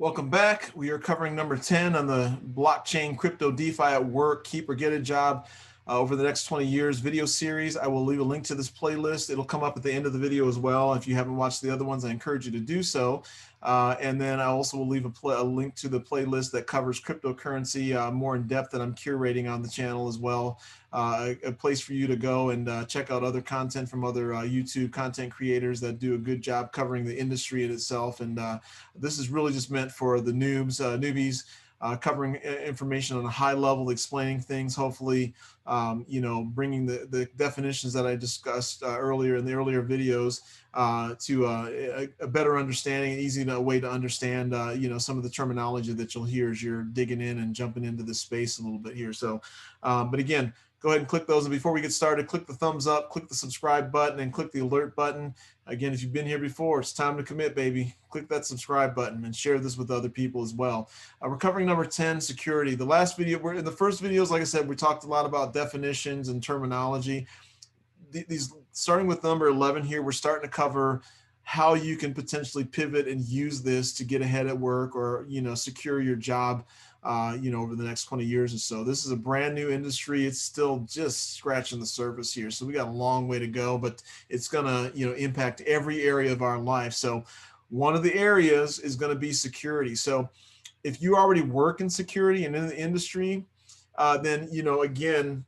Welcome back. We are covering number 10 on the blockchain crypto DeFi at work, keep or get a job over the next 20 years video series. I will leave a link to this playlist. It'll come up at the end of the video as well. If you haven't watched the other ones, I encourage you to do so. And then I also will leave a link to the playlist that covers cryptocurrency more in depth that I'm curating on the channel as well. A place for you to go and check out other content from other YouTube content creators that do a good job covering the industry in itself. And this is really just meant for the newbies, covering information on a high level, explaining things, hopefully, bringing the definitions that I discussed earlier in the earlier videos to a better understanding, an easy way to understand, some of the terminology that you'll hear as you're digging in and jumping into this space a little bit here. So, but again, go ahead and click those. And before we get started, click the thumbs up, click the subscribe button, and click the alert button. Again, if you've been here before, it's time to commit, baby. Click that subscribe button and share this with other people as well. We're covering number 10, security. The last video, in the first videos, like I said, we talked a lot about definitions and terminology. These starting with number 11 here, we're starting to cover how you can potentially pivot and use this to get ahead at work or, secure your job, over the next 20 years or so. This is a brand new industry. It's still just scratching the surface here. So we got a long way to go, but it's going to, impact every area of our life. So one of the areas is going to be security. So if you already work in security and in the industry, then, again,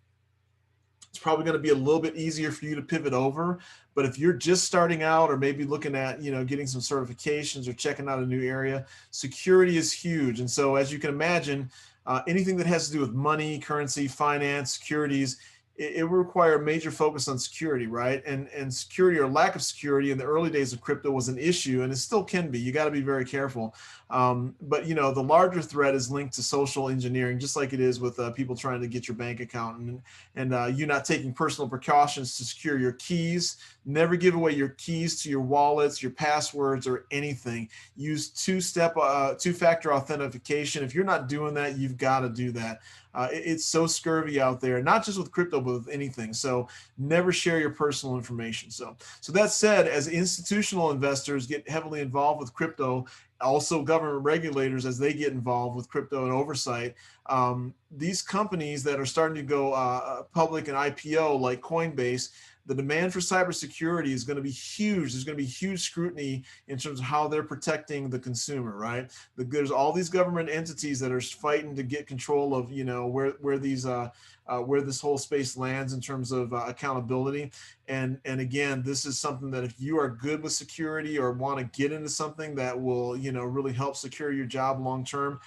it's probably going to be a little bit easier for you to pivot over. But if you're just starting out or maybe looking at, getting some certifications or checking out a new area, security is huge. And so as you can imagine, anything that has to do with money, currency, finance, securities, it will require a major focus on security, right? And security or lack of security in the early days of crypto was an issue, and it still can be. You got to be very careful. But the larger threat is linked to social engineering, just like it is with people trying to get your bank account and you not taking personal precautions to secure your keys. Never give away your keys to your wallets, your passwords, or anything. Use two-factor authentication. If you're not doing that, you've got to do that. It's so scurvy out there, not just with crypto, but with anything. So never share your personal information. So that said, as institutional investors get heavily involved with crypto, also government regulators as they get involved with crypto and oversight, these companies that are starting to go public and IPO like Coinbase, the demand for cybersecurity is going to be huge. There's going to be huge scrutiny in terms of how they're protecting the consumer, right? There's all these government entities that are fighting to get control of, where this whole space lands in terms of accountability. And again, this is something that if you are good with security or want to get into something that will, really help secure your job long term,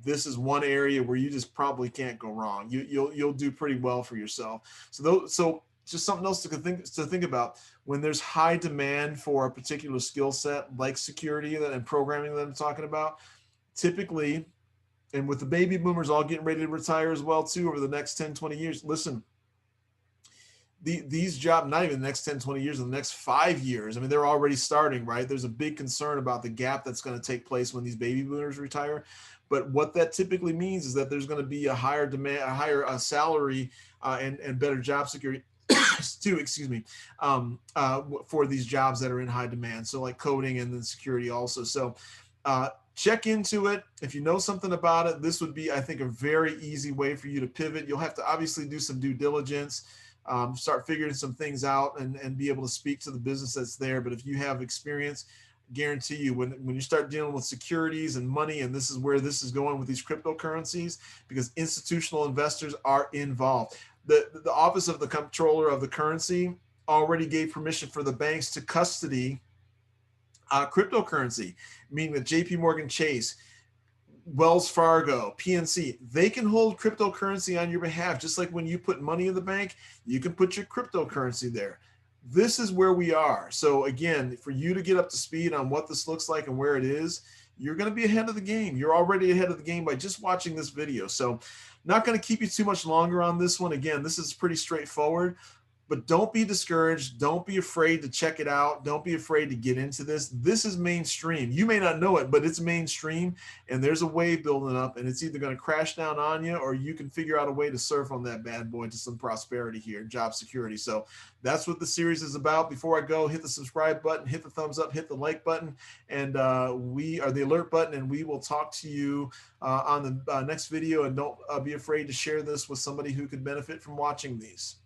this is one area where you just probably can't go wrong. You'll do pretty well for yourself. So just something else to think about when there's high demand for a particular skill set like security and programming that I'm talking about. Typically, and with the baby boomers all getting ready to retire as well too over the next 10, 20 years, listen, these jobs, not even the next 10, 20 years, in the next 5 years, I mean, they're already starting, right? There's a big concern about the gap that's going to take place when these baby boomers retire. But what that typically means is that there's going to be a higher demand, a higher salary and better job security for these jobs that are in high demand. So like coding and then security also. So check into it. If you know something about it, this would be, I think, a very easy way for you to pivot. You'll have to obviously do some due diligence, start figuring some things out and be able to speak to the business that's there. But if you have experience, guarantee you when you start dealing with securities and money, and this is where this is going with these cryptocurrencies, because institutional investors are involved. The Office of the Comptroller of the Currency already gave permission for the banks to custody cryptocurrency, meaning that JP Morgan Chase, Wells Fargo, PNC, they can hold cryptocurrency on your behalf. Just like when you put money in the bank, you can put your cryptocurrency there. This is where we are. So again, for you to get up to speed on what this looks like and where it is, you're going to be ahead of the game. You're already ahead of the game by just watching this video. So not going to keep you too much longer on this one. Again, this is pretty straightforward. But don't be discouraged. Don't be afraid to check it out. Don't be afraid to get into this. This is mainstream. You may not know it, but it's mainstream, and there's a wave building up, and it's either going to crash down on you, or you can figure out a way to surf on that bad boy to some prosperity here, job security. So that's what the series is about. Before I go, hit the subscribe button, hit the thumbs up, hit the like button, and we are the alert button, and we will talk to you on the next video. And don't be afraid to share this with somebody who could benefit from watching these.